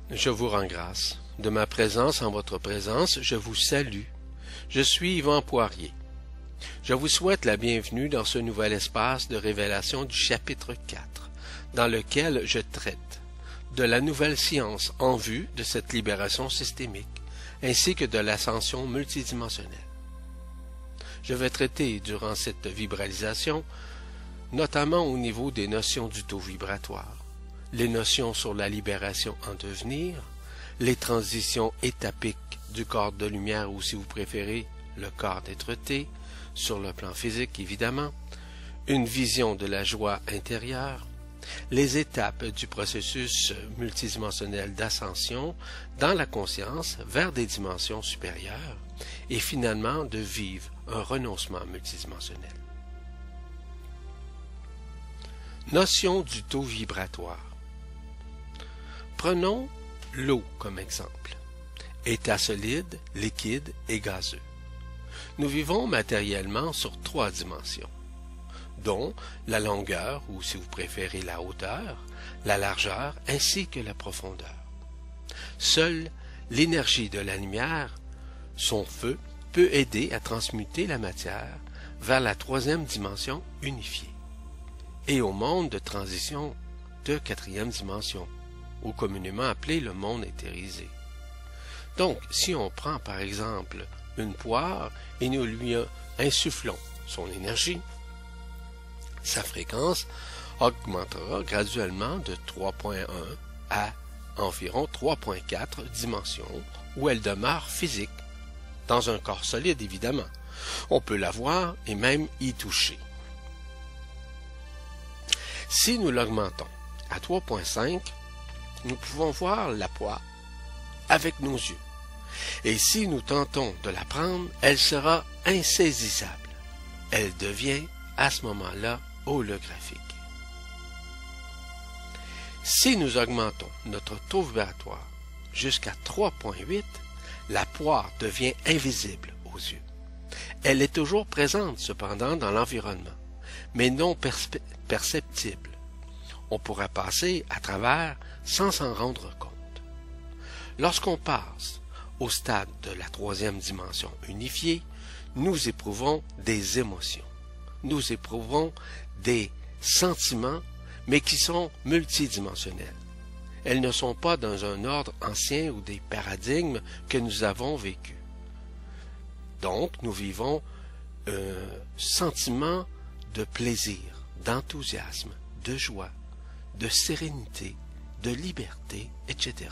Je vous rends grâce. De ma présence en votre présence, je vous salue. Je suis Yvan Poirier. Je vous souhaite la bienvenue dans ce nouvel espace de révélation du chapitre 4, dans lequel je traite de la nouvelle science en vue de cette libération systémique, ainsi que de l'ascension multidimensionnelle. Je vais traiter durant cette vibralisation, notamment au niveau des notions du taux vibratoire, les notions sur la libération en devenir, les transitions étapiques du corps de lumière ou, si vous préférez, le corps d'être-té, sur le plan physique évidemment, une vision de la joie intérieure, les étapes du processus multidimensionnel d'ascension dans la conscience vers des dimensions supérieures et finalement de vivre un renoncement multidimensionnel. Notion du taux vibratoire. Prenons l'eau comme exemple. État solide, liquide et gazeux. Nous vivons matériellement sur 3 dimensions, dont la longueur, ou si vous préférez la hauteur, la largeur ainsi que la profondeur. Seule l'énergie de la lumière, son feu, peut aider à transmuter la matière vers la 3e dimension unifiée et au monde de transition de 4e dimension, ou communément appelé le monde éthérisé. Donc, si on prend par exemple une poire et nous lui insufflons son énergie, sa fréquence augmentera graduellement de 3.1 à environ 3.4 dimensions où elle demeure physique, dans un corps solide évidemment. On peut la voir et même y toucher. Si nous l'augmentons à 3.5, nous pouvons voir la poire avec nos yeux. Et si nous tentons de la prendre, elle sera insaisissable. Elle devient, à ce moment-là, holographique. Si nous augmentons notre taux vibratoire jusqu'à 3.8, la poire devient invisible aux yeux. Elle est toujours présente, cependant, dans l'environnement, mais non perceptible. On pourra passer à travers sans s'en rendre compte. Lorsqu'on passe au stade de la 3e dimension unifiée, nous éprouvons des émotions. Nous éprouvons des sentiments, mais qui sont multidimensionnels. Elles ne sont pas dans un ordre ancien ou des paradigmes que nous avons vécus. Donc, nous vivons un sentiment de plaisir, d'enthousiasme, de joie, de sérénité, de liberté, etc.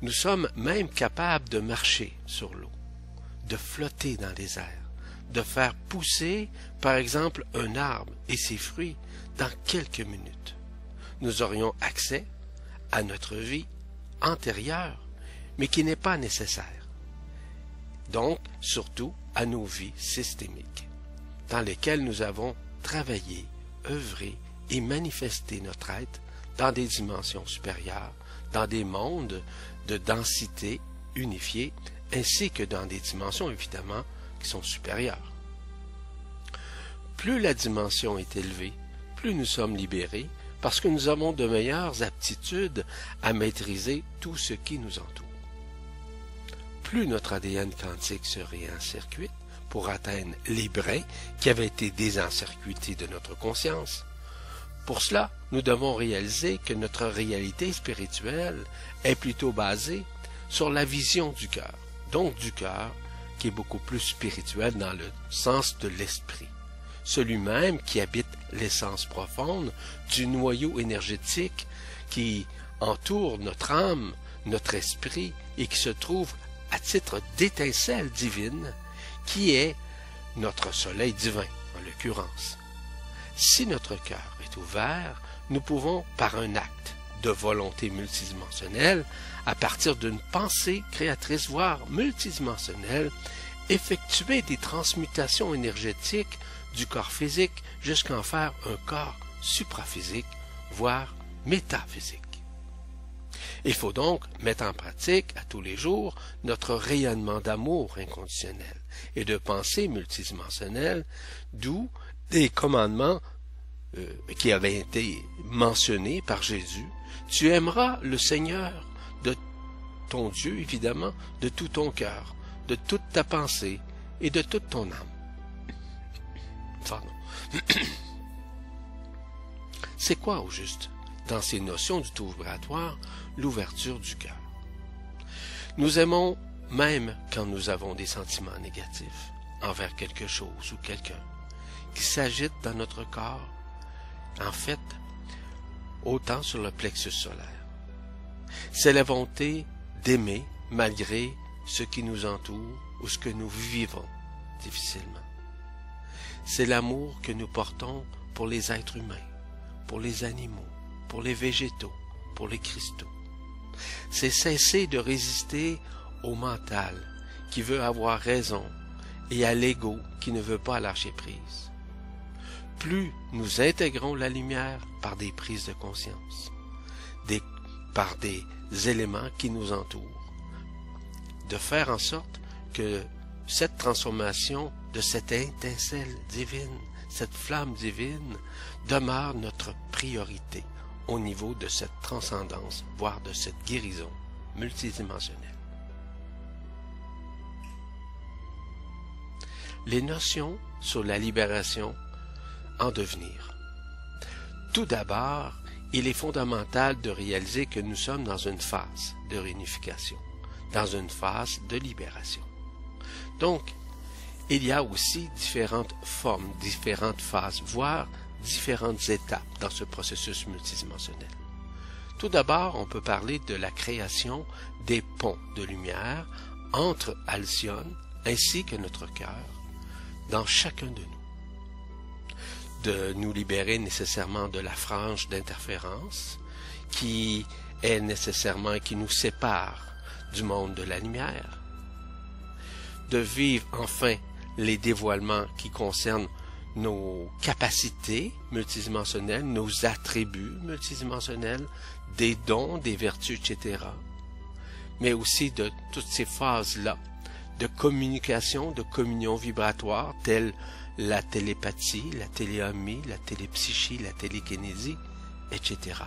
Nous sommes même capables de marcher sur l'eau, de flotter dans les airs, de faire pousser, par exemple, un arbre et ses fruits dans quelques minutes. Nous aurions accès à notre vie antérieure, mais qui n'est pas nécessaire. Donc, surtout à nos vies systémiques, dans lesquelles nous avons travaillé, œuvré et manifesté notre être dans des dimensions supérieures, dans des mondes de densité unifiée, ainsi que dans des dimensions, évidemment, qui sont supérieures. Plus la dimension est élevée, plus nous sommes libérés, parce que nous avons de meilleures aptitudes à maîtriser tout ce qui nous entoure. Plus notre ADN quantique se réencircuite pour atteindre les brins qui avaient été désencircuités de notre conscience. Pour cela, nous devons réaliser que notre réalité spirituelle est plutôt basée sur la vision du cœur, donc du cœur qui est beaucoup plus spirituel dans le sens de l'esprit, celui-même qui habite l'essence profonde du noyau énergétique qui entoure notre âme, notre esprit et qui se trouve à titre d'étincelle divine, qui est notre soleil divin en l'occurrence. Si notre cœur est ouvert, nous pouvons, par un acte de volonté multidimensionnelle, à partir d'une pensée créatrice, voire multidimensionnelle, effectuer des transmutations énergétiques du corps physique jusqu'à en faire un corps supraphysique, voire métaphysique. Il faut donc mettre en pratique à tous les jours notre rayonnement d'amour inconditionnel et de pensée multidimensionnelle, d'où des commandements qui avait été mentionné par Jésus, tu aimeras le Seigneur de ton Dieu, évidemment, de tout ton cœur, de toute ta pensée et de toute ton âme. Pardon. C'est quoi, au juste, dans ces notions du tout vibratoire, l'ouverture du cœur? Nous aimons même quand nous avons des sentiments négatifs envers quelque chose ou quelqu'un qui s'agite dans notre corps, en fait, autant sur le plexus solaire. C'est la volonté d'aimer malgré ce qui nous entoure ou ce que nous vivons difficilement. C'est l'amour que nous portons pour les êtres humains, pour les animaux, pour les végétaux, pour les cristaux. C'est cesser de résister au mental qui veut avoir raison et à l'ego qui ne veut pas lâcher prise. Plus nous intégrons la lumière par des prises de conscience, par des éléments qui nous entourent, de faire en sorte que cette transformation de cette étincelle divine, cette flamme divine, demeure notre priorité au niveau de cette transcendance, voire de cette guérison multidimensionnelle. Les notions sur la libération en devenir. Tout d'abord, il est fondamental de réaliser que nous sommes dans une phase de réunification, dans une phase de libération. Donc, il y a aussi différentes formes, différentes phases, voire différentes étapes dans ce processus multidimensionnel. Tout d'abord, on peut parler de la création des ponts de lumière entre Alcyone ainsi que notre cœur, dans chacun de nous. De nous libérer nécessairement de la frange d'interférence qui est nécessairement et qui nous sépare du monde de la lumière. De vivre enfin les dévoilements qui concernent nos capacités multidimensionnelles, nos attributs multidimensionnels, des dons, des vertus, etc. Mais aussi de toutes ces phases-là de communication, de communion vibratoire, telles la télépathie, la téléomie, la télépsychie, la télékinésie, etc.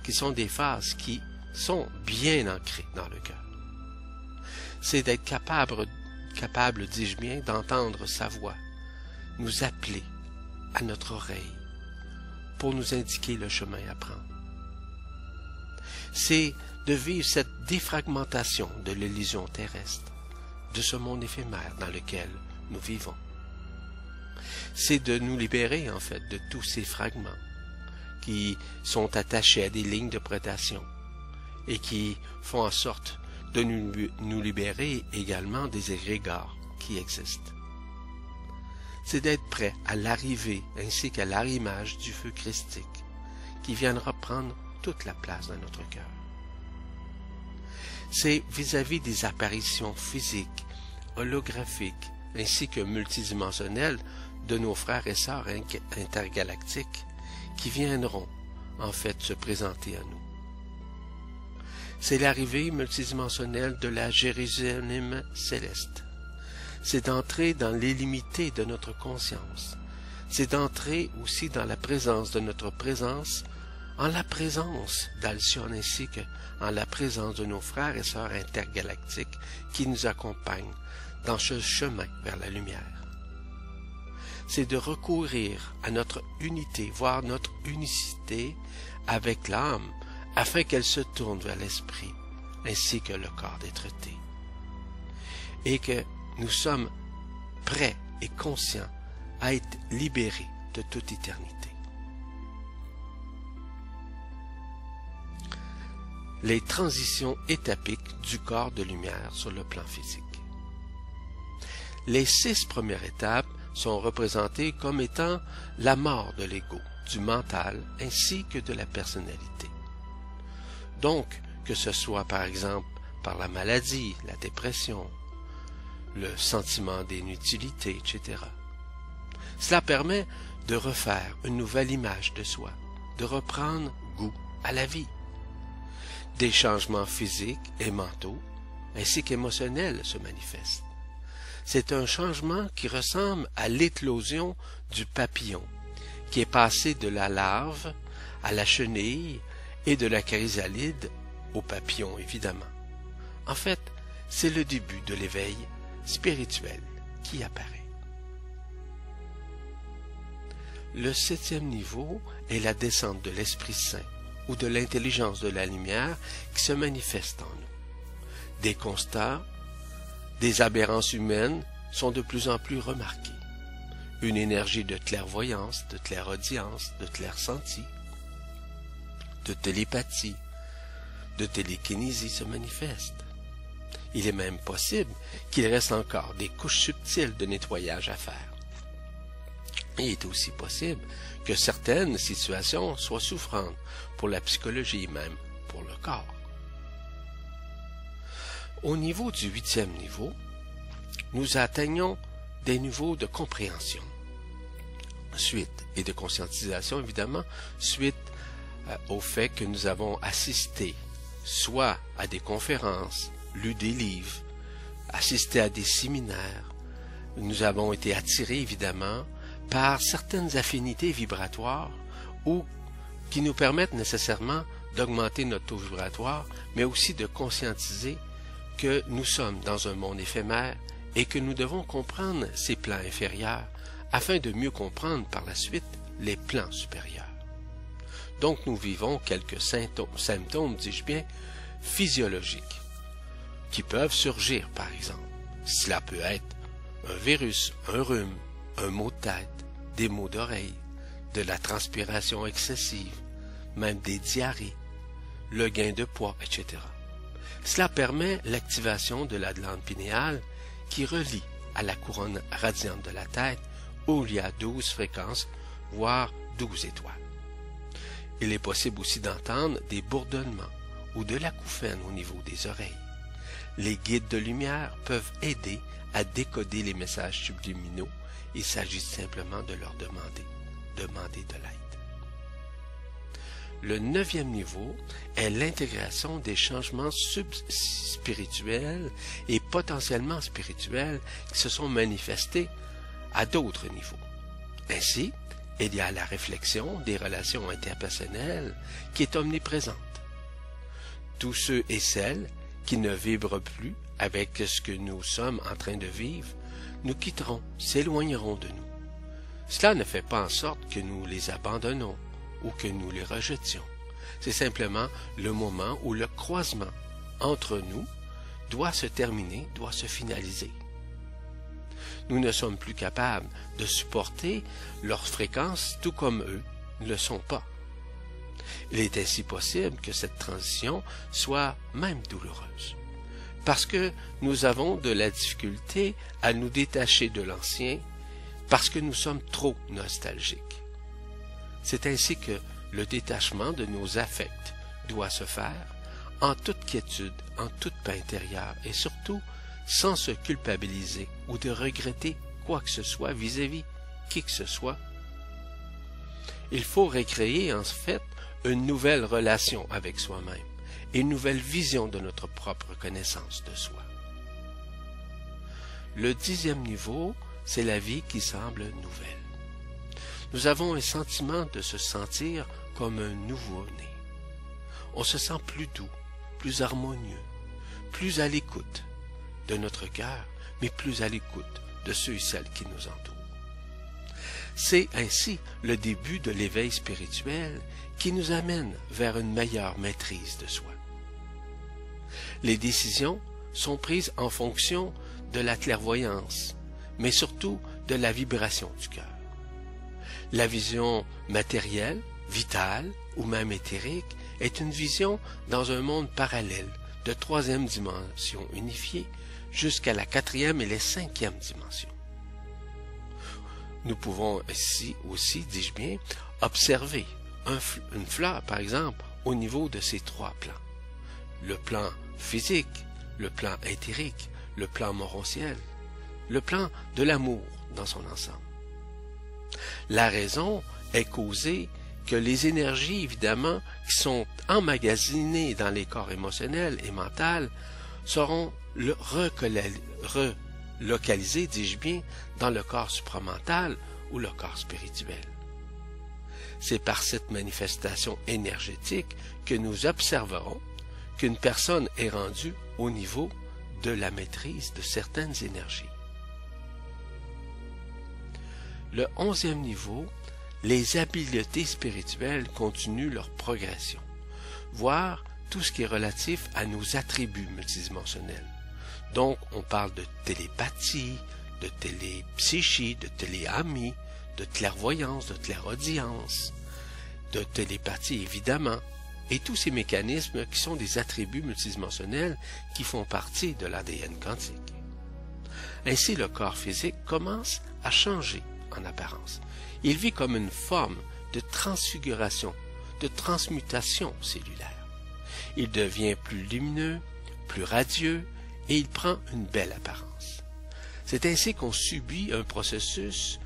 Qui sont des phases qui sont bien ancrées dans le cœur. C'est d'être capable, dis-je bien, d'entendre sa voix, nous appeler à notre oreille pour nous indiquer le chemin à prendre. C'est de vivre cette défragmentation de l'illusion terrestre, de ce monde éphémère dans lequel nous vivons. C'est de nous libérer, en fait, de tous ces fragments qui sont attachés à des lignes de prédation et qui font en sorte de nous libérer également des égrégores qui existent. C'est d'être prêt à l'arrivée ainsi qu'à l'arrimage du feu christique qui viendra prendre toute la place dans notre cœur. C'est vis-à-vis des apparitions physiques, holographiques ainsi que multidimensionnelles de nos frères et sœurs intergalactiques qui viendront en fait se présenter à nous. C'est l'arrivée multidimensionnelle de la Jérusalem céleste. C'est d'entrer dans l'illimité de notre conscience. C'est d'entrer aussi dans la présence de notre présence, en la présence d'Alcyone ainsi que en la présence de nos frères et sœurs intergalactiques qui nous accompagnent dans ce chemin vers la lumière. C'est de recourir à notre unité, voire notre unicité avec l'âme, afin qu'elle se tourne vers l'esprit, ainsi que le corps d'être-té. Et que nous sommes prêts et conscients à être libérés de toute éternité. Les transitions étapiques du corps de lumière sur le plan physique. Les 6 premières étapes sont représentées comme étant la mort de l'ego, du mental ainsi que de la personnalité. Donc, que ce soit par exemple par la maladie, la dépression, le sentiment d'inutilité, etc. Cela permet de refaire une nouvelle image de soi, de reprendre goût à la vie. Des changements physiques et mentaux, ainsi qu'émotionnels se manifestent. C'est un changement qui ressemble à l'éclosion du papillon, qui est passé de la larve à la chenille et de la chrysalide au papillon, évidemment. En fait, c'est le début de l'éveil spirituel qui apparaît. Le 7e niveau est la descente de l'Esprit Saint ou de l'intelligence de la lumière qui se manifeste en nous. Des constats, des aberrances humaines sont de plus en plus remarqués. Une énergie de clairvoyance, de clairaudience, de clairsenti, de télépathie, de télékinésie se manifeste. Il est même possible qu'il reste encore des couches subtiles de nettoyage à faire. Il est aussi possible que certaines situations soient souffrantes pour la psychologie et même pour le corps. Au niveau du 8e niveau, nous atteignons des niveaux de compréhension, suite et de conscientisation évidemment, suite au fait que nous avons assisté soit à des conférences, lu des livres, assisté à des séminaires. Nous avons été attirés évidemment par certaines affinités vibratoires ou qui nous permettent nécessairement d'augmenter notre taux vibratoire, mais aussi de conscientiser que nous sommes dans un monde éphémère et que nous devons comprendre ces plans inférieurs afin de mieux comprendre par la suite les plans supérieurs. Donc nous vivons quelques symptômes, dis-je bien, physiologiques qui peuvent surgir par exemple. Cela peut être un virus, un rhume, un maux de tête, des maux d'oreille, de la transpiration excessive, même des diarrhées, le gain de poids, etc. Cela permet l'activation de la glande pinéale qui relie à la couronne radiante de la tête où il y a 12 fréquences, voire 12 étoiles. Il est possible aussi d'entendre des bourdonnements ou de l'acouphène au niveau des oreilles. Les guides de lumière peuvent aider à décoder les messages subliminaux. Il s'agit simplement de leur demander de l'aide. Le 9e niveau est l'intégration des changements spirituels et potentiellement spirituels qui se sont manifestés à d'autres niveaux. Ainsi, il y a la réflexion des relations interpersonnelles qui est omniprésente. Tous ceux et celles qui ne vibrent plus avec ce que nous sommes en train de vivre nous quitteront, s'éloigneront de nous. Cela ne fait pas en sorte que nous les abandonnons ou que nous les rejetions. C'est simplement le moment où le croisement entre nous doit se terminer, doit se finaliser. Nous ne sommes plus capables de supporter leurs fréquences tout comme eux ne le sont pas. Il est ainsi possible que cette transition soit même douloureuse, parce que nous avons de la difficulté à nous détacher de l'ancien, parce que nous sommes trop nostalgiques. C'est ainsi que le détachement de nos affects doit se faire en toute quiétude, en toute paix intérieure et surtout sans se culpabiliser ou de regretter quoi que ce soit vis-à-vis qui que ce soit. Il faut recréer en fait une nouvelle relation avec soi-même et une nouvelle vision de notre propre connaissance de soi. Le 10e niveau, c'est la vie qui semble nouvelle. Nous avons un sentiment de se sentir comme un nouveau-né. On se sent plus doux, plus harmonieux, plus à l'écoute de notre cœur, mais plus à l'écoute de ceux et celles qui nous entourent. C'est ainsi le début de l'éveil spirituel qui nous amène vers une meilleure maîtrise de soi. Les décisions sont prises en fonction de la clairvoyance, mais surtout de la vibration du cœur. La vision matérielle, vitale ou même éthérique est une vision dans un monde parallèle de 3e dimension unifiée jusqu'à la 4e et la 5e dimension. Nous pouvons ici aussi, dis-je bien, observer une fleur, par exemple, au niveau de ces 3 plans. Le plan physique, le plan éthérique, le plan morontiel, le plan de l'amour dans son ensemble. La raison est causée que les énergies, évidemment, qui sont emmagasinées dans les corps émotionnels et mentaux seront relocalisées, dis-je bien, dans le corps supramental ou le corps spirituel. c'est par cette manifestation énergétique que nous observerons qu'une personne est rendue au niveau de la maîtrise de certaines énergies. Le 11e niveau, les habiletés spirituelles continuent leur progression, voire tout ce qui est relatif à nos attributs multidimensionnels. Donc, on parle de télépathie, de télépsychie, de téléamie, de clairvoyance, de clairaudience, de télépathie évidemment, et tous ces mécanismes qui sont des attributs multidimensionnels qui font partie de l'ADN quantique. Ainsi, le corps physique commence à changer en apparence. Il vit comme une forme de transfiguration, de transmutation cellulaire. Il devient plus lumineux, plus radieux, et il prend une belle apparence. C'est ainsi qu'on subit un processus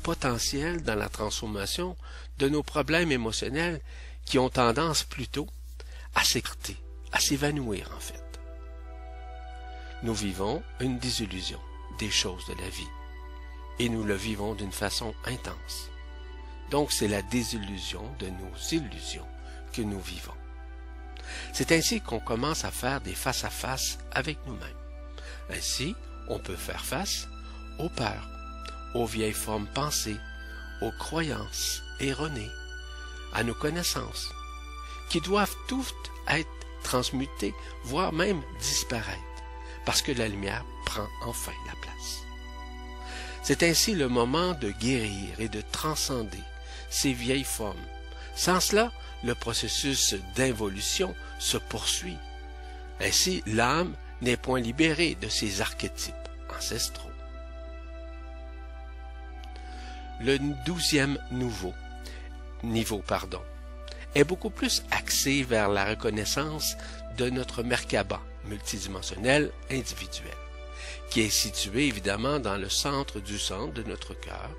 potentiel dans la transformation de nos problèmes émotionnels qui ont tendance plutôt à s'écarter, à s'évanouir en fait. Nous vivons une désillusion des choses de la vie et nous le vivons d'une façon intense. Donc c'est la désillusion de nos illusions que nous vivons. C'est ainsi qu'on commence à faire des face-à-face avec nous-mêmes. Ainsi, on peut faire face aux peurs, aux vieilles formes pensées, aux croyances erronées, à nos connaissances, qui doivent toutes être transmutées, voire même disparaître, parce que la lumière prend enfin la place. C'est ainsi le moment de guérir et de transcender ces vieilles formes. Sans cela, le processus d'involution se poursuit. Ainsi, l'âme n'est point libérée de ses archétypes ancestraux. Le 12e niveau est beaucoup plus axé vers la reconnaissance de notre Merkaba multidimensionnel individuel, qui est situé évidemment dans le centre du centre de notre cœur,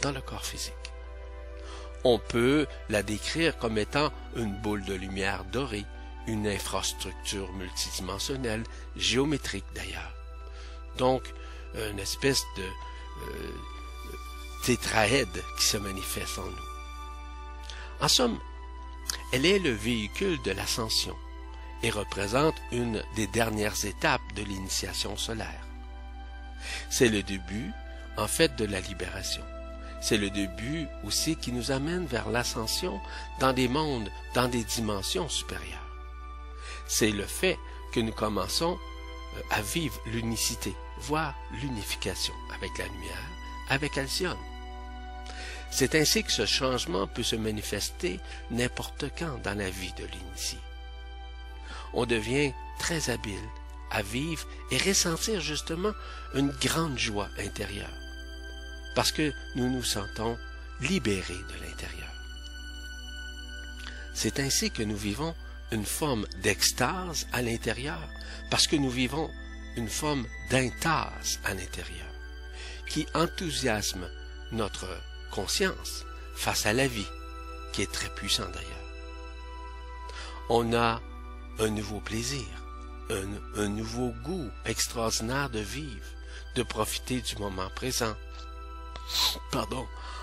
dans le corps physique. On peut la décrire comme étant une boule de lumière dorée, une infrastructure multidimensionnelle, géométrique d'ailleurs. Donc, une espèce de tétraède qui se manifeste en nous. En somme, elle est le véhicule de l'ascension et représente une des dernières étapes de l'initiation solaire. C'est le début, en fait, de la libération. C'est le début aussi qui nous amène vers l'ascension dans des mondes, dans des dimensions supérieures. C'est le fait que nous commençons à vivre l'unicité, voire l'unification avec la lumière, avec Alcyone. C'est ainsi que ce changement peut se manifester n'importe quand dans la vie de l'initié. On devient très habile à vivre et ressentir justement une grande joie intérieure, parce que nous nous sentons libérés de l'intérieur. C'est ainsi que nous vivons une forme d'extase à l'intérieur, parce que nous vivons une forme d'intase à l'intérieur, qui enthousiasme notre conscience face à la vie, qui est très puissante d'ailleurs. On a un nouveau plaisir, un nouveau goût extraordinaire de vivre, de profiter du moment présent.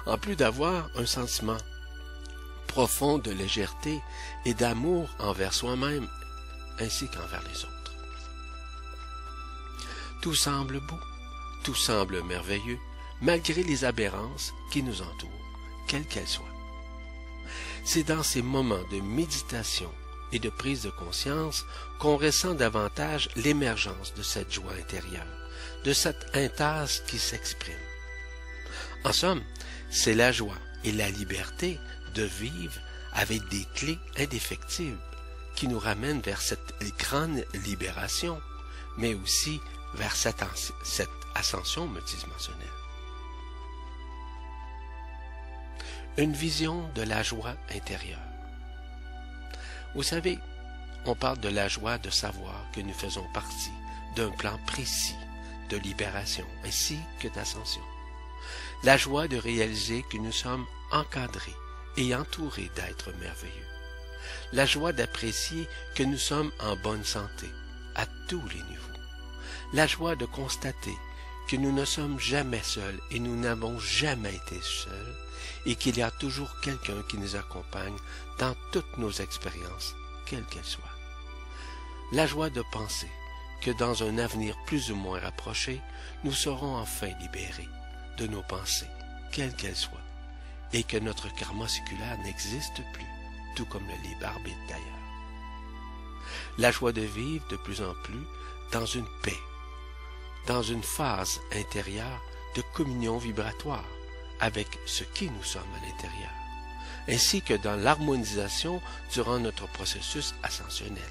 En plus d'avoir un sentiment profond de légèreté et d'amour envers soi-même ainsi qu'envers les autres. Tout semble beau, tout semble merveilleux, malgré les aberrances qui nous entourent, quelles qu'elles soient. C'est dans ces moments de méditation et de prise de conscience qu'on ressent davantage l'émergence de cette joie intérieure, de cette intase qui s'exprime. En somme, c'est la joie et la liberté de vivre avec des clés indéfectibles qui nous ramènent vers cette grande libération, mais aussi vers cette ascension multidimensionnelle. Une vision de la joie intérieure. Vous savez, on parle de la joie de savoir que nous faisons partie d'un plan précis de libération ainsi que d'ascension. La joie de réaliser que nous sommes encadrés et entourés d'êtres merveilleux. La joie d'apprécier que nous sommes en bonne santé à tous les niveaux. La joie de constater que nous ne sommes jamais seuls et nous n'avons jamais été seuls et qu'il y a toujours quelqu'un qui nous accompagne dans toutes nos expériences, quelles qu'elles soient. La joie de penser que dans un avenir plus ou moins rapproché, nous serons enfin libérés de nos pensées, quelles qu'elles soient, et que notre karma séculaire n'existe plus, tout comme le libre arbitre d'ailleurs. La joie de vivre de plus en plus dans une paix, dans une phase intérieure de communion vibratoire avec ce qui nous sommes à l'intérieur, ainsi que dans l'harmonisation durant notre processus ascensionnel.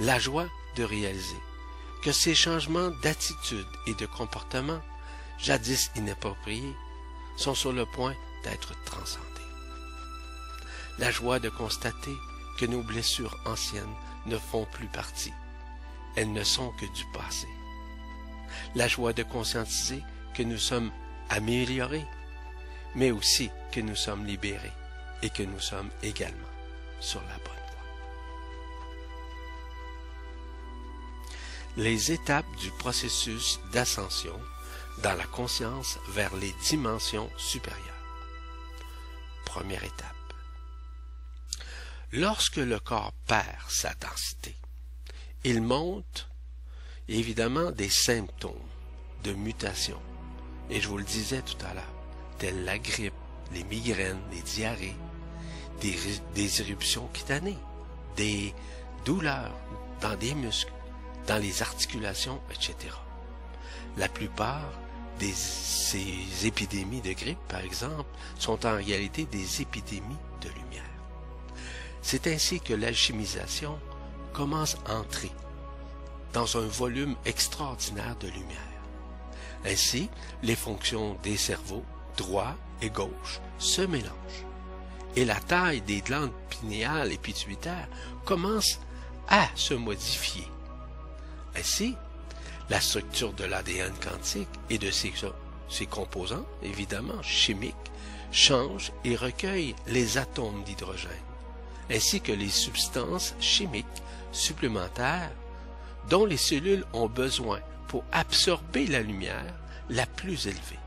La joie de réaliser que ces changements d'attitude et de comportement, jadis inappropriés, sont sur le point d'être transcendés. La joie de constater que nos blessures anciennes ne font plus partie. Elles ne sont que du passé. La joie de conscientiser que nous sommes améliorés, mais aussi que nous sommes libérés et que nous sommes également sur la bonne voie. Les étapes du processus d'ascension dans la conscience vers les dimensions supérieures. Première étape. Lorsque le corps perd sa densité, il montre évidemment des symptômes de mutation, et je vous le disais tout à l'heure, tels la grippe, les migraines, les diarrhées, des éruptions cutanées, des douleurs dans des muscles, dans les articulations, etc. La plupart de ces épidémies de grippe, par exemple, sont en réalité des épidémies de lumière. C'est ainsi que l'alchimisation commence à entrer dans un volume extraordinaire de lumière. Ainsi, les fonctions des cerveaux, droit et gauche, se mélangent, et la taille des glandes pinéales et pituitaires commence à se modifier. Ainsi, la structure de l'ADN quantique et de ses composants, évidemment chimiques, change et recueille les atomes d'hydrogène, ainsi que les substances chimiques supplémentaires dont les cellules ont besoin pour absorber la lumière la plus élevée,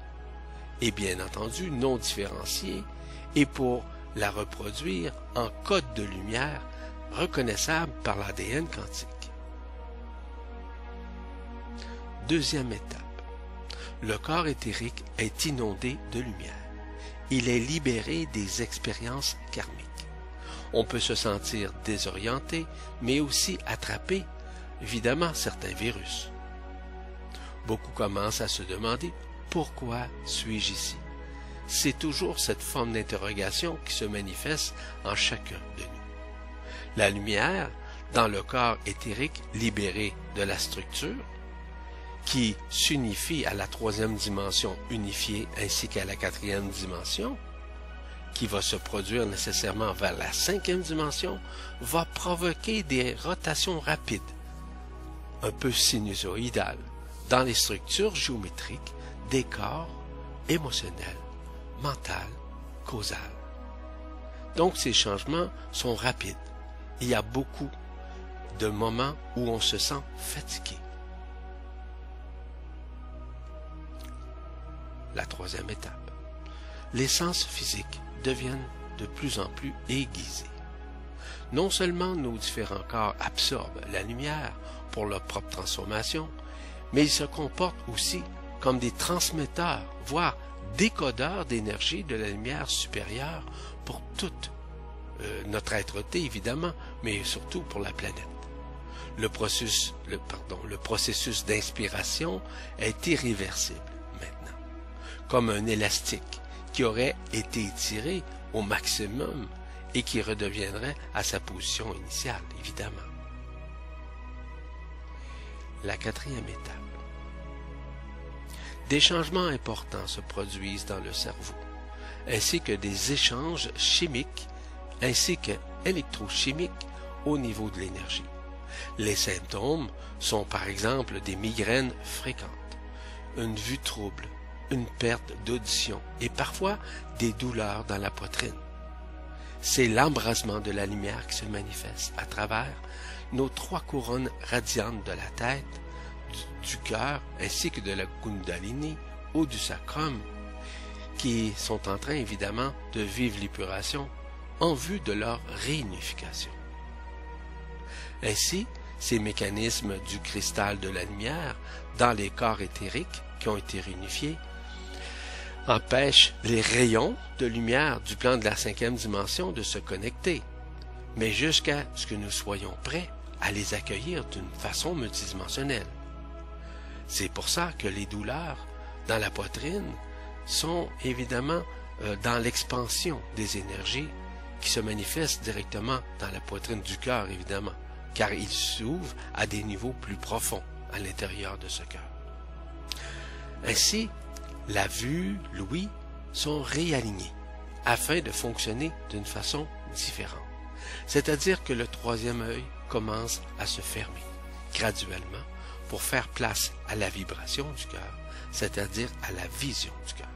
et bien entendu non différenciée, et pour la reproduire en code de lumière reconnaissable par l'ADN quantique. Deuxième étape. Le corps éthérique est inondé de lumière. Il est libéré des expériences karmiques. On peut se sentir désorienté, mais aussi attraper, évidemment, certains virus. Beaucoup commencent à se demander « Pourquoi suis-je ici ?» C'est toujours cette forme d'interrogation qui se manifeste en chacun de nous. La lumière, dans le corps éthérique libéré de la structure, qui s'unifie à la troisième dimension unifiée ainsi qu'à la quatrième dimension, qui va se produire nécessairement vers la cinquième dimension, va provoquer des rotations rapides, un peu sinusoïdales, dans les structures géométriques des corps émotionnels, mentaux, causaux. Donc ces changements sont rapides. Il y a beaucoup de moments où on se sent fatigué. La troisième étape. Les sens physiques deviennent de plus en plus aiguisés. Non seulement nos différents corps absorbent la lumière pour leur propre transformation, mais ils se comportent aussi comme des transmetteurs, voire décodeurs d'énergie de la lumière supérieure pour toute notre être-té, évidemment, mais surtout pour la planète. Le processus d'inspiration est irréversible maintenant, comme un élastique qui aurait été étiré au maximum et qui redeviendrait à sa position initiale, évidemment. La quatrième étape. Des changements importants se produisent dans le cerveau, ainsi que des échanges chimiques ainsi qu'électrochimiques au niveau de l'énergie. Les symptômes sont par exemple des migraines fréquentes, une vue trouble, une perte d'audition et parfois des douleurs dans la poitrine. C'est l'embrasement de la lumière qui se manifeste à travers nos trois couronnes radiantes de la tête, du cœur ainsi que de la Kundalini ou du sacrum, qui sont en train évidemment de vivre l'épuration en vue de leur réunification. Ainsi, ces mécanismes du cristal de la lumière dans les corps éthériques qui ont été réunifiés empêchent les rayons de lumière du plan de la 5e dimension de se connecter, mais jusqu'à ce que nous soyons prêts à les accueillir d'une façon multidimensionnelle. C'est pour ça que les douleurs dans la poitrine sont évidemment dans l'expansion des énergies qui se manifestent directement dans la poitrine du cœur, évidemment, car ils s'ouvrent à des niveaux plus profonds à l'intérieur de ce cœur. Ainsi, la vue, l'ouïe sont réalignés afin de fonctionner d'une façon différente. C'est-à-dire que le troisième œil commence à se fermer graduellement pour faire place à la vibration du cœur, c'est-à-dire à la vision du cœur.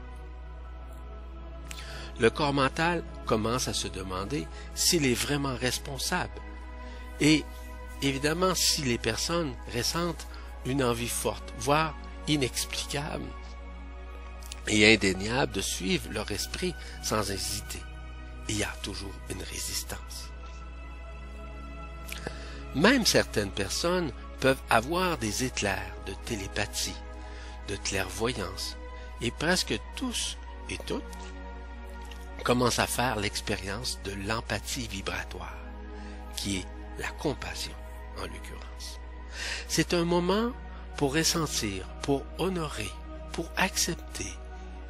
Le corps mental commence à se demander s'il est vraiment responsable et évidemment si les personnes ressentent une envie forte, voire inexplicable et indéniable de suivre leur esprit sans hésiter. Il y a toujours une résistance. Même certaines personnes peuvent avoir des éclairs de télépathie, de clairvoyance, et presque tous et toutes commencent à faire l'expérience de l'empathie vibratoire, qui est la compassion en l'occurrence. C'est un moment pour ressentir, pour honorer, pour accepter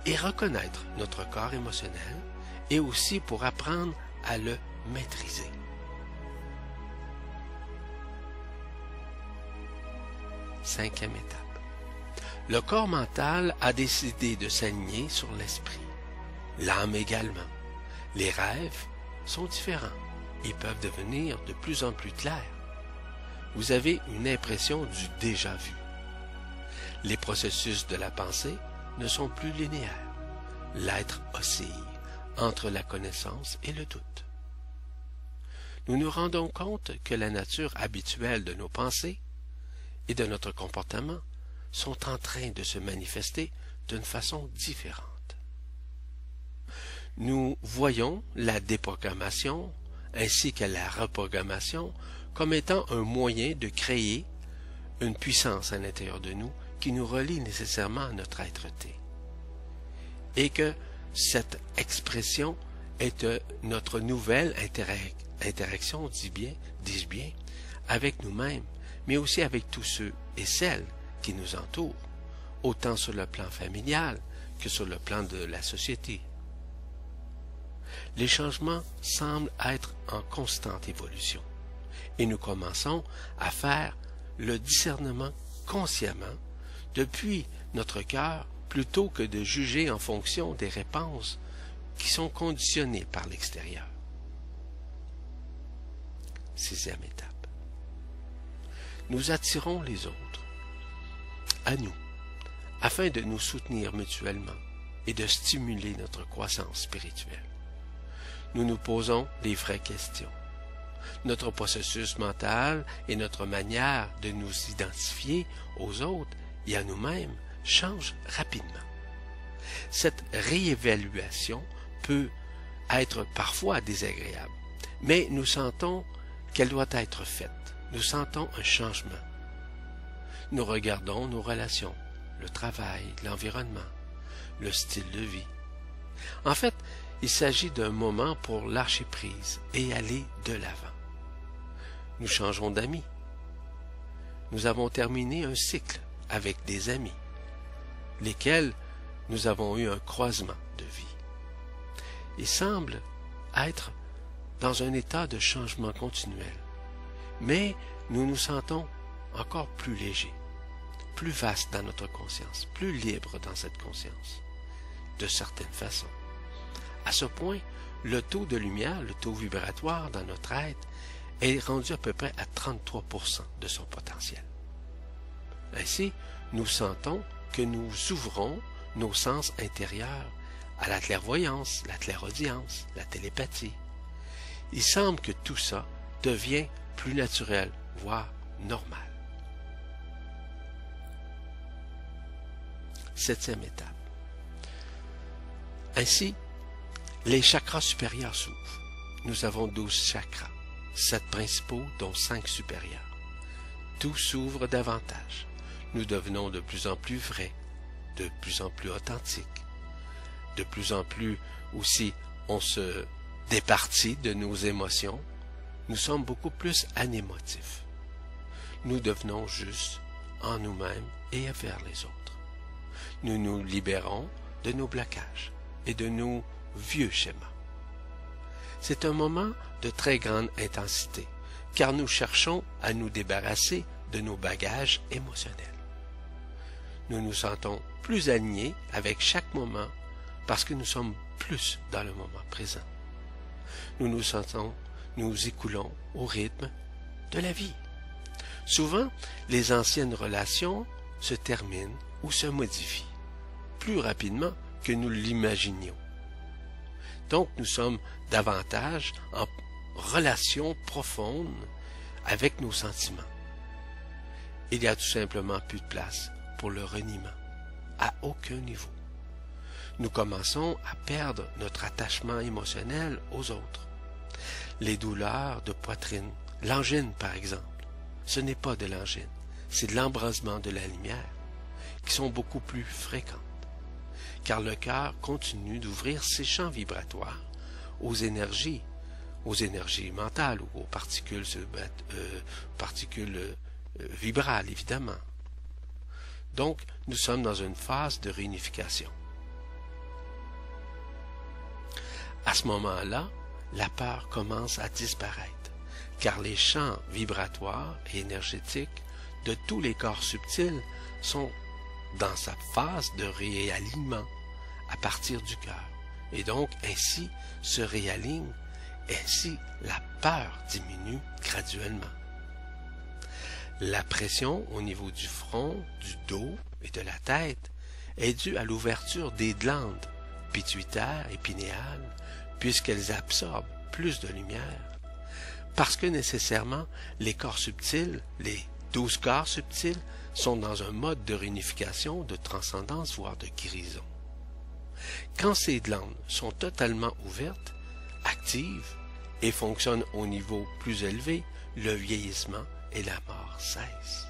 et reconnaître notre corps émotionnel et aussi pour apprendre à le maîtriser. Cinquième étape. Le corps mental a décidé de s'aligner sur l'esprit. L'âme également. Les rêves sont différents. Ils peuvent devenir de plus en plus clairs. Vous avez une impression du déjà vu. Les processus de la pensée ne sont plus linéaires. L'être oscille entre la connaissance et le doute. Nous nous rendons compte que la nature habituelle de nos pensées et de notre comportement sont en train de se manifester d'une façon différente. Nous voyons la déprogrammation ainsi que la reprogrammation comme étant un moyen de créer une puissance à l'intérieur de nous qui nous relie nécessairement à notre être-té. Et que cette expression est notre nouvelle interaction, dis-je bien, avec nous-mêmes, mais aussi avec tous ceux et celles qui nous entourent, autant sur le plan familial que sur le plan de la société. Les changements semblent être en constante évolution, et nous commençons à faire le discernement consciemment depuis notre cœur plutôt que de juger en fonction des réponses qui sont conditionnées par l'extérieur. Sixième étape. Nous attirons les autres à nous afin de nous soutenir mutuellement et de stimuler notre croissance spirituelle. Nous nous posons les vraies questions. Notre processus mental et notre manière de nous identifier aux autres et à nous-mêmes change rapidement. Cette réévaluation peut être parfois désagréable, mais nous sentons qu'elle doit être faite. Nous sentons un changement. Nous regardons nos relations, le travail, l'environnement, le style de vie. En fait, il s'agit d'un moment pour lâcher prise et aller de l'avant. Nous changeons d'amis. Nous avons terminé un cycle avec des amis, lesquels nous avons eu un croisement de vie. Il semble être dans un état de changement continuel, mais nous nous sentons encore plus légers, plus vastes dans notre conscience, plus libres dans cette conscience, de certaines façons. À ce point, le taux de lumière, le taux vibratoire dans notre être est rendu à peu près à 33% de son potentiel. Ainsi, nous sentons que nous ouvrons nos sens intérieurs à la clairvoyance, la clairaudience, la télépathie. Il semble que tout ça devient plus naturel, voire normal. Septième étape. Ainsi, les chakras supérieurs s'ouvrent. Nous avons 12 chakras, 7 principaux dont 5 supérieurs. Tout s'ouvre davantage. Nous devenons de plus en plus vrais, de plus en plus authentiques. De plus en plus aussi, on se départit de nos émotions. Nous sommes beaucoup plus anémotifs. Nous devenons juste en nous-mêmes et vers les autres. Nous nous libérons de nos blocages et de nos vieux schémas. C'est un moment de très grande intensité, car nous cherchons à nous débarrasser de nos bagages émotionnels. Nous nous sentons plus alignés avec chaque moment parce que nous sommes plus dans le moment présent. Nous écoulons au rythme de la vie. Souvent, les anciennes relations se terminent ou se modifient plus rapidement que nous l'imaginions. Donc, nous sommes davantage en relation profonde avec nos sentiments. Il n'y a tout simplement plus de place pour le reniement, à aucun niveau. Nous commençons à perdre notre attachement émotionnel aux autres. Les douleurs de poitrine, l'angine par exemple, ce n'est pas de l'angine, c'est de l'embrasement de la lumière, qui sont beaucoup plus fréquentes, car le cœur continue d'ouvrir ses champs vibratoires aux énergies mentales ou aux particules vibrales, évidemment. Donc, nous sommes dans une phase de réunification. À ce moment-là, la peur commence à disparaître, car les champs vibratoires et énergétiques de tous les corps subtils sont dans sa phase de réalignement à partir du cœur, et donc ainsi se réaligne, ainsi la peur diminue graduellement. La pression au niveau du front, du dos et de la tête est due à l'ouverture des glandes pituitaires et pinéales, puisqu'elles absorbent plus de lumière, parce que nécessairement les corps subtils, les 12 corps subtils, sont dans un mode de réunification, de transcendance, voire de guérison. Quand ces glandes sont totalement ouvertes, actives et fonctionnent au niveau plus élevé, le vieillissement et la mort cessent.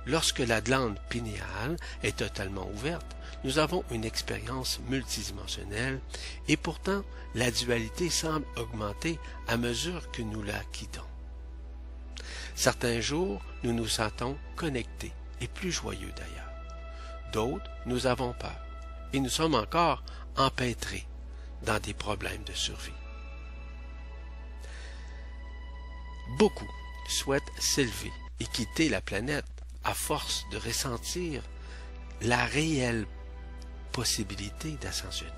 Lorsque la glande pinéale est totalement ouverte, nous avons une expérience multidimensionnelle et pourtant la dualité semble augmenter à mesure que nous la quittons. Certains jours, nous nous sentons connectés et plus joyeux d'ailleurs. D'autres, nous avons peur et nous sommes encore empêtrés dans des problèmes de survie. Beaucoup souhaitent s'élever et quitter la planète à force de ressentir la réelle possibilité d'ascensionner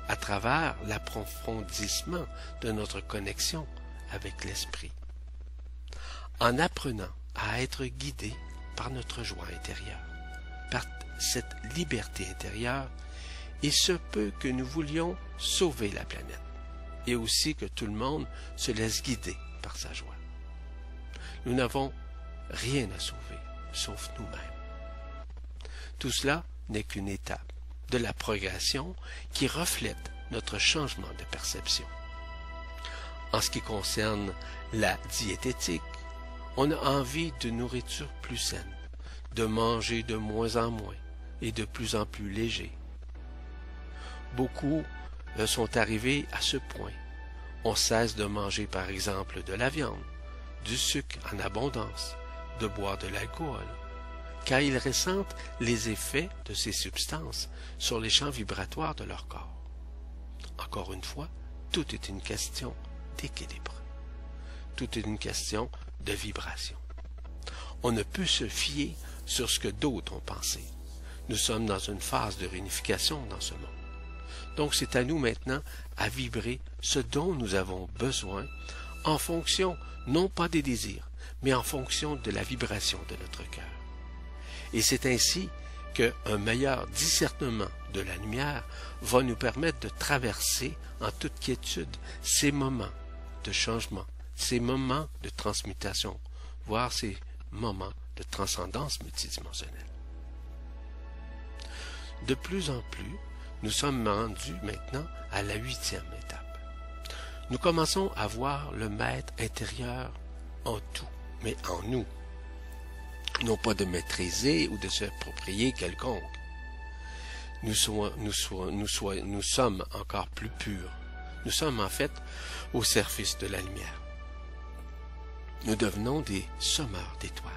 à travers l'approfondissement de notre connexion avec l'esprit. En apprenant à être guidés par notre joie intérieure, par cette liberté intérieure, il se peut que nous voulions sauver la planète et aussi que tout le monde se laisse guider par sa joie. Nous n'avons rien à sauver, sauf nous-mêmes. Tout cela n'est qu'une étape de la progression qui reflète notre changement de perception. En ce qui concerne la diététique, on a envie de nourriture plus saine, de manger de moins en moins et de plus en plus léger. Beaucoup sont arrivés à ce point. On cesse de manger par exemple de la viande, du sucre en abondance, de boire de l'alcool, car ils ressentent les effets de ces substances sur les champs vibratoires de leur corps. Encore une fois, tout est une question d'équilibre. Tout est une question de vibration. On ne peut se fier sur ce que d'autres ont pensé. Nous sommes dans une phase de réunification dans ce monde. Donc c'est à nous maintenant à vibrer ce dont nous avons besoin en fonction non pas des désirs, mais en fonction de la vibration de notre cœur. Et c'est ainsi qu'un meilleur discernement de la lumière va nous permettre de traverser en toute quiétude ces moments de changement, ces moments de transmutation, voire ces moments de transcendance multidimensionnelle. De plus en plus, nous sommes rendus maintenant à la 8e étape. Nous commençons à voir le maître intérieur en tout, mais en nous. Non pas de maîtriser ou de s'approprier quelconque. Nous sommes encore plus purs. Nous sommes en fait au service de la lumière. Nous devenons des semeurs d'étoiles.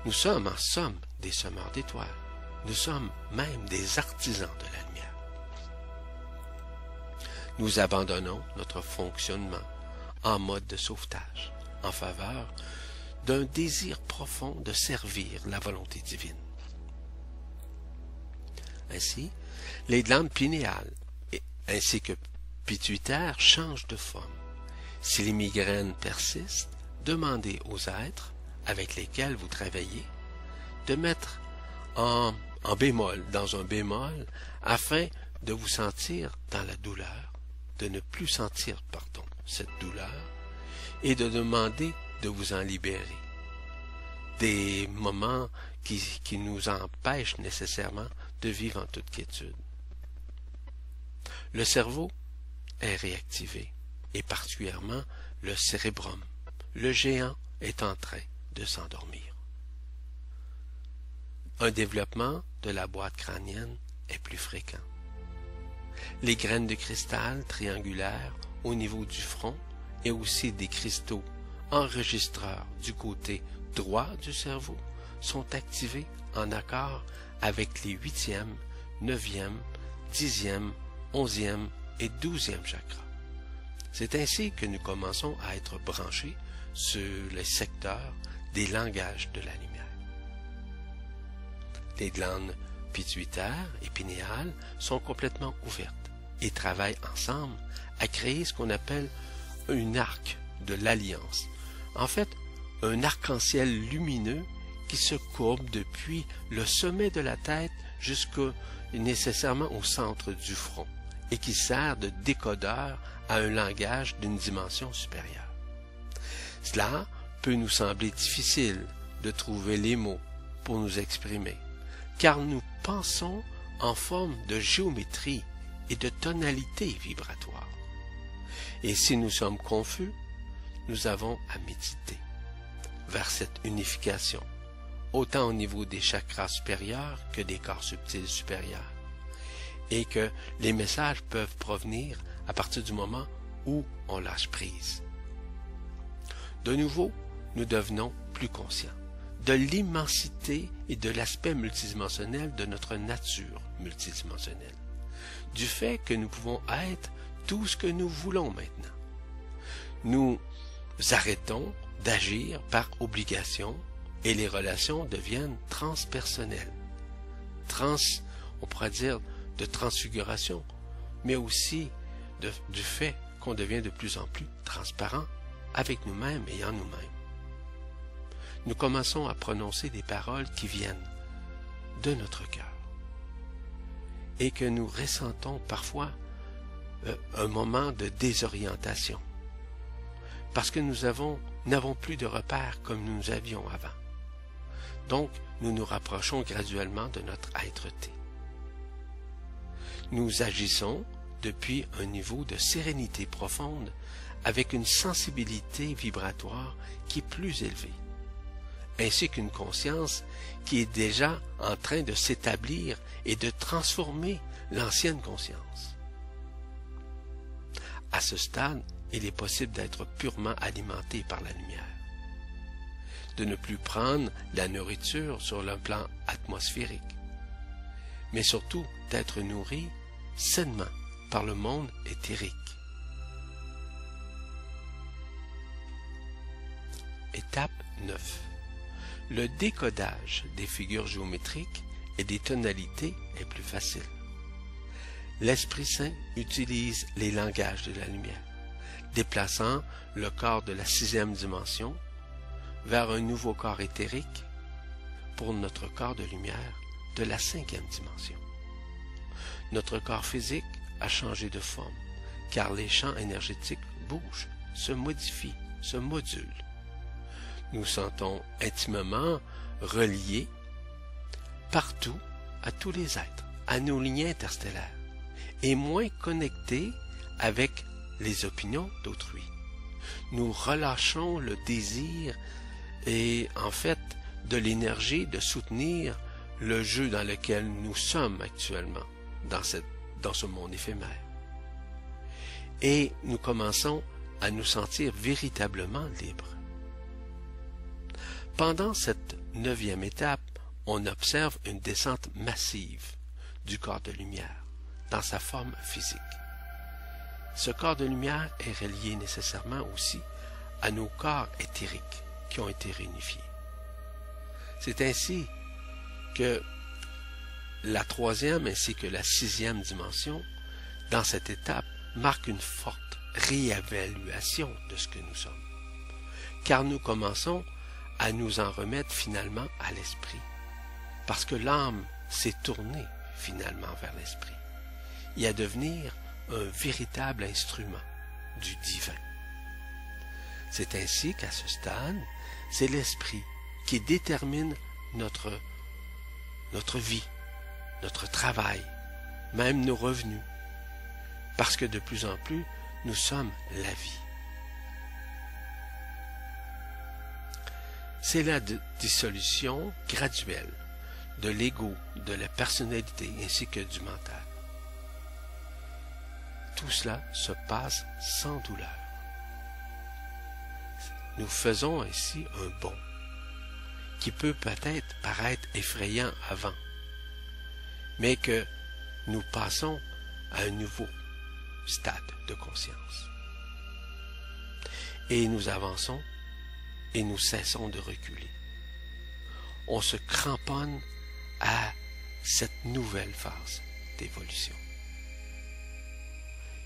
Nous sommes en somme des semeurs d'étoiles. Nous sommes même des artisans de la lumière. Nous abandonnons notre fonctionnement en mode de sauvetage en faveur d'un désir profond de servir la volonté divine. Ainsi, les glandes pinéales ainsi que pituitaires changent de forme. Si les migraines persistent, demandez aux êtres avec lesquels vous travaillez de mettre en bémol, dans un bémol, afin de vous sentir dans la douleur, de ne plus sentir, cette douleur, et de demander de vous en libérer. Des moments qui nous empêchent nécessairement de vivre en toute quiétude. Le cerveau est réactivé, et particulièrement le cérébrum. Le géant est en train de s'endormir. Un développement de la boîte crânienne est plus fréquent. Les graines de cristal triangulaires au niveau du front et aussi des cristaux enregistreurs du côté droit du cerveau sont activés en accord avec les 8e, 9e, 10e, 11e et 12e chakras. C'est ainsi que nous commençons à être branchés sur les secteurs des langages de la lumière. Les glandes pituitaires et pinéales sont complètement ouvertes et travaillent ensemble à créer ce qu'on appelle un arc de l'alliance. En fait, un arc-en-ciel lumineux qui se courbe depuis le sommet de la tête jusqu'au nécessairement au centre du front et qui sert de décodeur à un langage d'une dimension supérieure. Cela peut nous sembler difficile de trouver les mots pour nous exprimer, car nous pensons en forme de géométrie et de tonalité vibratoire. Et si nous sommes confus, nous avons à méditer vers cette unification, autant au niveau des chakras supérieurs que des corps subtils supérieurs, et que les messages peuvent provenir à partir du moment où on lâche prise. De nouveau, nous devenons plus conscients de l'immensité et de l'aspect multidimensionnel de notre nature multidimensionnelle, du fait que nous pouvons être tout ce que nous voulons maintenant. Nous arrêtons d'agir par obligation et les relations deviennent transpersonnelles. On pourrait dire de transfiguration, mais aussi du fait qu'on devient de plus en plus transparent avec nous-mêmes et en nous-mêmes. Nous commençons à prononcer des paroles qui viennent de notre cœur et que nous ressentons parfois un moment de désorientation parce que nous n'avons plus de repères comme nous avions avant. Donc, nous nous rapprochons graduellement de notre être-té. Nous agissons depuis un niveau de sérénité profonde avec une sensibilité vibratoire qui est plus élevée, ainsi qu'une conscience qui est déjà en train de s'établir et de transformer l'ancienne conscience. À ce stade, il est possible d'être purement alimenté par la lumière, de ne plus prendre la nourriture sur le plan atmosphérique, mais surtout d'être nourri sainement par le monde éthérique. Étape 9. Le décodage des figures géométriques et des tonalités est plus facile. L'Esprit Saint utilise les langages de la lumière, déplaçant le corps de la 6e dimension vers un nouveau corps éthérique pour notre corps de lumière de la 5e dimension. Notre corps physique a changé de forme, car les champs énergétiques bougent, se modifient, se modulent. Nous sentons intimement reliés partout à tous les êtres, à nos liens interstellaires et moins connectés avec les opinions d'autrui. Nous relâchons le désir et en fait de l'énergie de soutenir le jeu dans lequel nous sommes actuellement dans ce monde éphémère. Et nous commençons à nous sentir véritablement libres. Pendant cette 9e étape, on observe une descente massive du corps de lumière dans sa forme physique. Ce corps de lumière est relié nécessairement aussi à nos corps éthériques qui ont été réunifiés. C'est ainsi que la 3e ainsi que la 6e dimension, dans cette étape, marquent une forte réévaluation de ce que nous sommes. Car nous commençons à nous en remettre finalement à l'esprit. Parce que l'âme s'est tournée finalement vers l'esprit et à devenir un véritable instrument du divin. C'est ainsi qu'à ce stade, c'est l'esprit qui détermine notre vie, notre travail, même nos revenus, parce que de plus en plus, nous sommes la vie. C'est la dissolution graduelle de l'ego, de la personnalité ainsi que du mental. Tout cela se passe sans douleur. Nous faisons ainsi un bond qui peut peut-être paraître effrayant avant, mais que nous passons à un nouveau stade de conscience. Et nous avançons et nous cessons de reculer. On se cramponne à cette nouvelle phase d'évolution.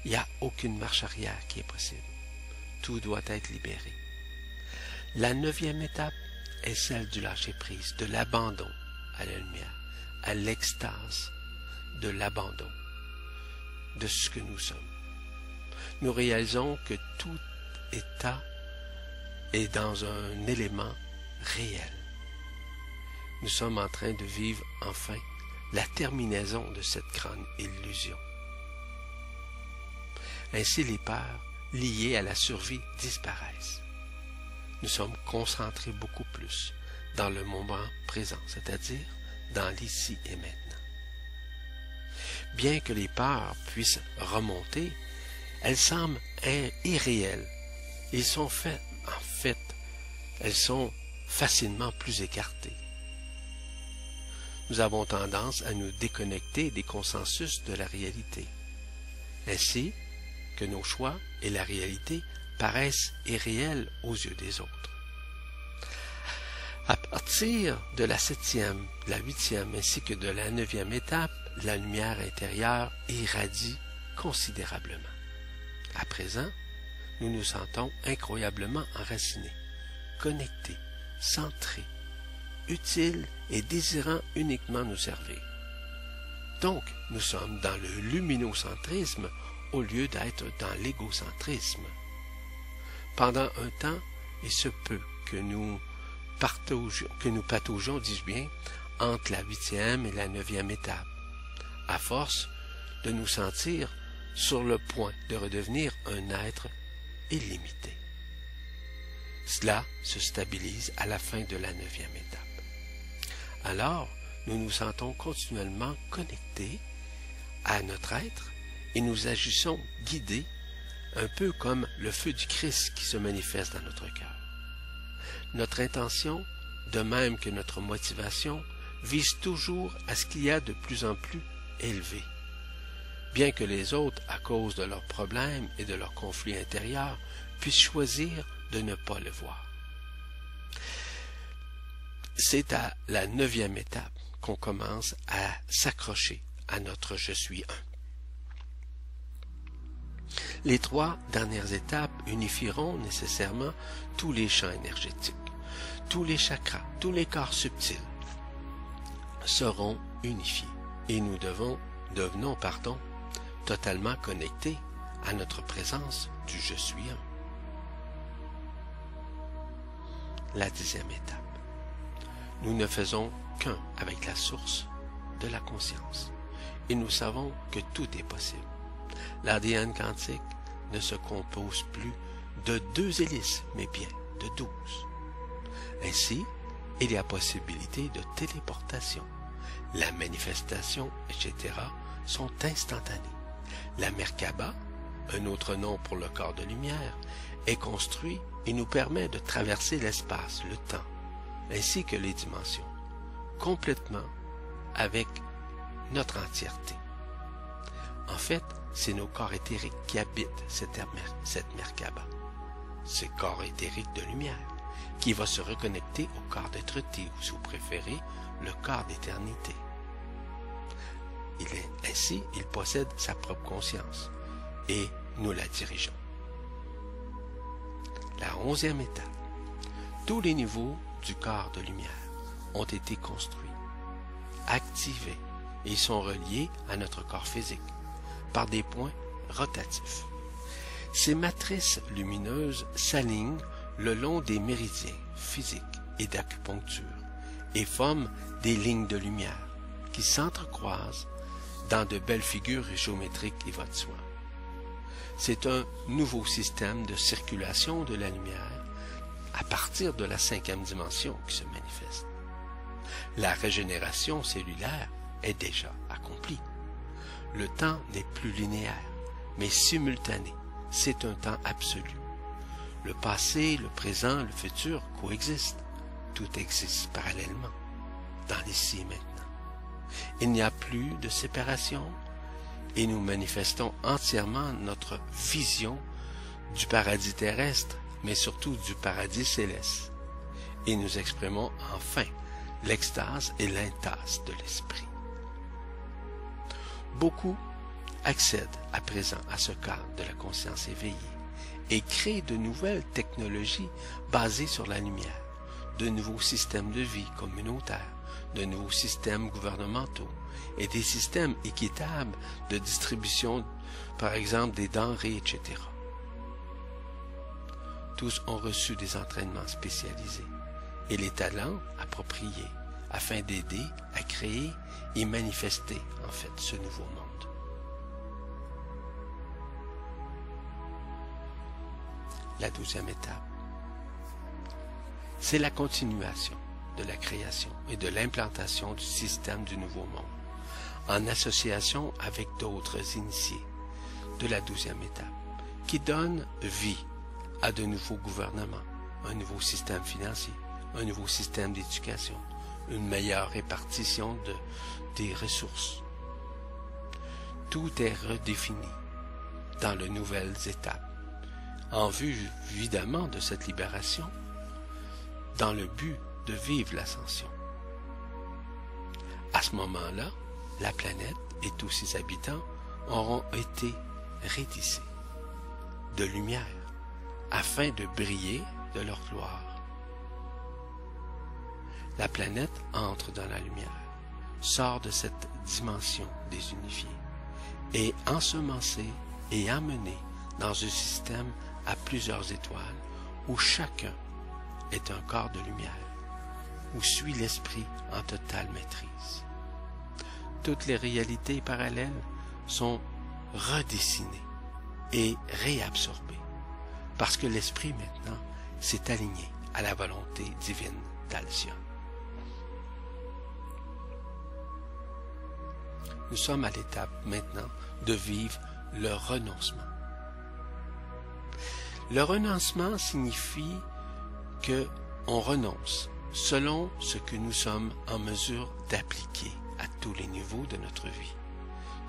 Il n'y a aucune marche arrière qui est possible. Tout doit être libéré. La 9e étape est celle du lâcher-prise, de l'abandon à la lumière, à l'extase de l'abandon de ce que nous sommes. Nous réalisons que tout état est dans un élément réel. Nous sommes en train de vivre enfin la terminaison de cette grande illusion. Ainsi, les peurs liées à la survie disparaissent. Nous sommes concentrés beaucoup plus dans le moment présent, c'est-à-dire dans l'ici et maintenant. Bien que les peurs puissent remonter, elles semblent irréelles. Elles sont facilement plus écartées. Nous avons tendance à nous déconnecter des consensus de la réalité, ainsi que nos choix et la réalité paraissent irréels aux yeux des autres. À partir de la 7e, la 8e ainsi que de la 9e étape, la lumière intérieure irradie considérablement. À présent, nous nous sentons incroyablement enracinés, connectés, centrés, utiles et désirant uniquement nous servir. Donc, nous sommes dans le luminocentrisme au lieu d'être dans l'égocentrisme. Pendant un temps, il se peut que nous pataugions, dis-je bien, entre la 8e et la 9e étape, à force de nous sentir sur le point de redevenir un être illimité. Cela se stabilise à la fin de la 9e étape. Alors, nous nous sentons continuellement connectés à notre être et nous agissons guidés, un peu comme le feu du Christ qui se manifeste dans notre cœur. Notre intention, de même que notre motivation, vise toujours à ce qu'il y a de plus en plus élevé. Bien que les autres, à cause de leurs problèmes et de leurs conflits intérieurs, puissent choisir de ne pas le voir. C'est à la 9e étape qu'on commence à s'accrocher à notre « Je suis un ». Les 3 dernières étapes unifieront nécessairement tous les champs énergétiques, tous les chakras, tous les corps subtils seront unifiés et nous devenons totalement connectés à notre présence du « Je suis un ». La 10e étape. Nous ne faisons qu'un avec la source de la conscience et nous savons que tout est possible. L'ADN quantique ne se compose plus de 2 hélices, mais bien de 12. Ainsi, il y a possibilité de téléportation. La manifestation, etc. sont instantanées. La Merkaba, un autre nom pour le corps de lumière, est construit et nous permet de traverser l'espace, le temps, ainsi que les dimensions, complètement avec notre entièreté. En fait, c'est nos corps éthériques qui habitent cette Merkaba, ce corps éthérique de lumière, qui va se reconnecter au corps d'être-té, ou si vous préférez, le corps d'éternité. Ainsi, il possède sa propre conscience, et nous la dirigeons. La 11e étape. Tous les niveaux du corps de lumière ont été construits, activés, et sont reliés à notre corps physique par des points rotatifs. Ces matrices lumineuses s'alignent le long des méridiens physiques et d'acupuncture et forment des lignes de lumière qui s'entrecroisent dans de belles figures géométriques qui vont de soi. C'est un nouveau système de circulation de la lumière à partir de la 5e dimension qui se manifeste. La régénération cellulaire est déjà accomplie. Le temps n'est plus linéaire, mais simultané. C'est un temps absolu. Le passé, le présent, le futur coexistent. Tout existe parallèlement, dans l'ici et maintenant. Il n'y a plus de séparation et nous manifestons entièrement notre vision du paradis terrestre, mais surtout du paradis céleste. Et nous exprimons enfin l'extase et l'intase de l'esprit. Beaucoup accèdent à présent à ce cadre de la conscience éveillée et créent de nouvelles technologies basées sur la lumière, de nouveaux systèmes de vie communautaires, de nouveaux systèmes gouvernementaux et des systèmes équitables de distribution, par exemple des denrées, etc. Tous ont reçu des entraînements spécialisés et les talents appropriés afin d'aider à créer et manifester en fait ce nouveau monde. La 12e étape, c'est la continuation de la création et de l'implantation du système du nouveau monde, en association avec d'autres initiés de la 12e étape, qui donnent vie à de nouveaux gouvernements, un nouveau système financier, un nouveau système d'éducation, une meilleure répartition des ressources. Tout est redéfini dans les nouvelles étapes, en vue évidemment de cette libération, dans le but de vivre l'ascension. À ce moment-là, la planète et tous ses habitants auront été rétissés de lumière afin de briller de leur gloire. La planète entre dans la lumière, sort de cette dimension désunifiée, est ensemencée et amenée dans un système à plusieurs étoiles où chacun est un corps de lumière, où suit l'esprit en totale maîtrise. Toutes les réalités parallèles sont redessinées et réabsorbées, parce que l'esprit maintenant s'est aligné à la volonté divine d'Alcyon. Nous sommes à l'étape maintenant de vivre le renoncement. Le renoncement signifie que on renonce selon ce que nous sommes en mesure d'appliquer à tous les niveaux de notre vie,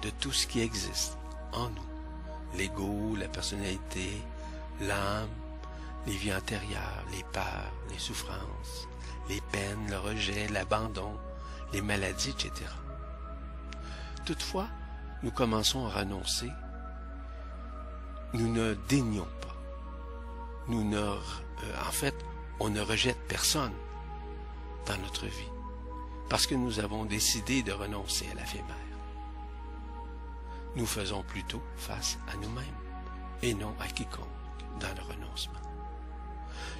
de tout ce qui existe en nous, l'ego, la personnalité, l'âme, les vies antérieures, les peurs, les souffrances, les peines, le rejet, l'abandon, les maladies, etc. Toutefois, nous commençons à renoncer. Nous ne dénions pas. En fait, on ne rejette personne dans notre vie, parce que nous avons décidé de renoncer à l'éphémère. Nous faisons plutôt face à nous-mêmes, et non à quiconque dans le renoncement.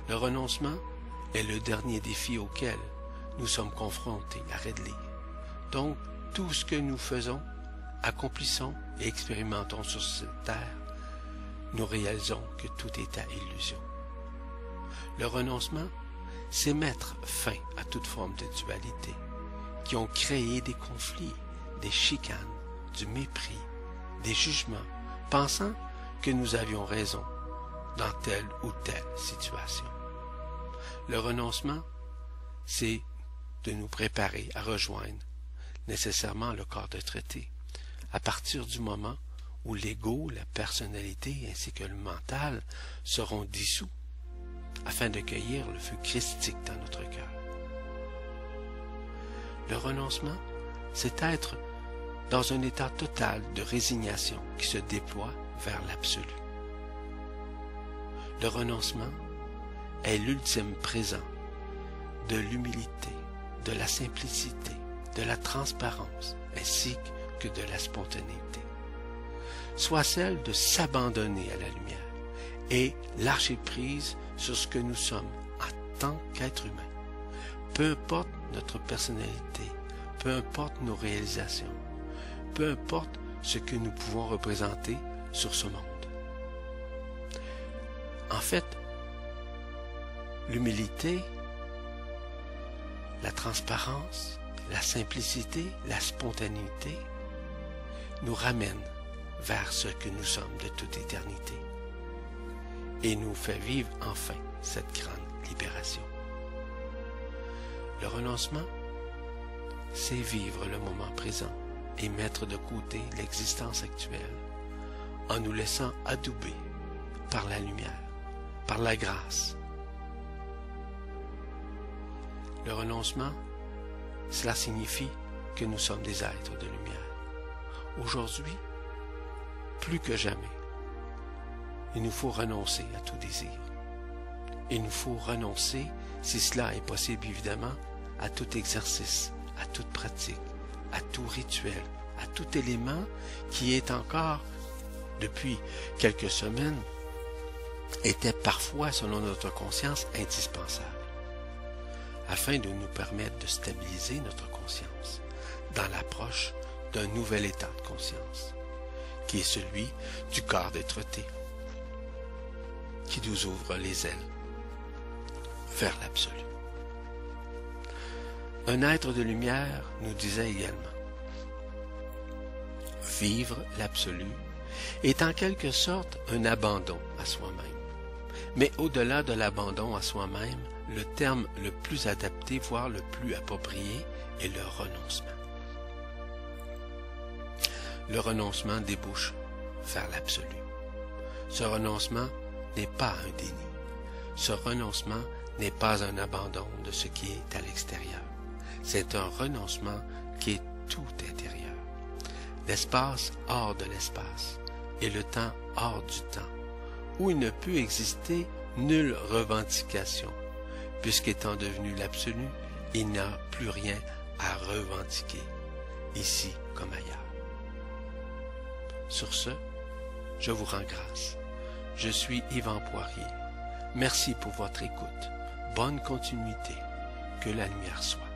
Le renoncement est le dernier défi auquel nous sommes confrontés à régler. Donc, tout ce que nous faisons accomplissons et expérimentons sur cette terre, nous réalisons que tout est à illusion. Le renoncement, c'est mettre fin à toute forme de dualité qui ont créé des conflits, des chicanes, du mépris, des jugements, pensant que nous avions raison dans telle ou telle situation. Le renoncement, c'est de nous préparer à rejoindre nécessairement le corps de traité, à partir du moment où l'ego, la personnalité ainsi que le mental seront dissous, afin de cueillir le feu christique dans notre cœur. Le renoncement, c'est être dans un état total de résignation qui se déploie vers l'absolu. Le renoncement est l'ultime présent de l'humilité, de la simplicité, de la transparence, ainsi que de la spontanéité. Soit celle de s'abandonner à la lumière et lâcher prise sur ce que nous sommes en tant qu'être humain. Peu importe notre personnalité, peu importe nos réalisations, peu importe ce que nous pouvons représenter sur ce monde. En fait, l'humilité, la transparence, la simplicité, la spontanéité nous ramènent vers ce que nous sommes de toute éternité et nous fait vivre enfin cette grande libération. Le renoncement, c'est vivre le moment présent et mettre de côté l'existence actuelle en nous laissant adouber par la lumière, par la grâce. Le renoncement, cela signifie que nous sommes des êtres de lumière. Aujourd'hui, plus que jamais, il nous faut renoncer à tout désir. Il nous faut renoncer, si cela est possible évidemment, à tout exercice, à toute pratique, à tout rituel, à tout élément qui est encore, depuis quelques semaines, était parfois, selon notre conscience, indispensable, afin de nous permettre de stabiliser notre conscience dans l'approche d'un nouvel état de conscience, qui est celui du corps d'être-té, qui nous ouvre les ailes vers l'absolu. Un être de lumière nous disait également: vivre l'absolu est en quelque sorte un abandon à soi-même. Mais au-delà de l'abandon à soi-même, le terme le plus adapté, voire le plus approprié, est le renoncement. Le renoncement débouche vers l'absolu. Ce renoncement n'est pas un déni. Ce renoncement n'est pas un abandon de ce qui est à l'extérieur. C'est un renoncement qui est tout intérieur. L'espace hors de l'espace et le temps hors du temps, où il ne peut exister nulle revendication, puisqu'étant devenu l'absolu, il n'y a plus rien à revendiquer, ici comme ailleurs. Sur ce, je vous rends grâce. Je suis Yvan Poirier. Merci pour votre écoute. Bonne continuité. Que la lumière soit.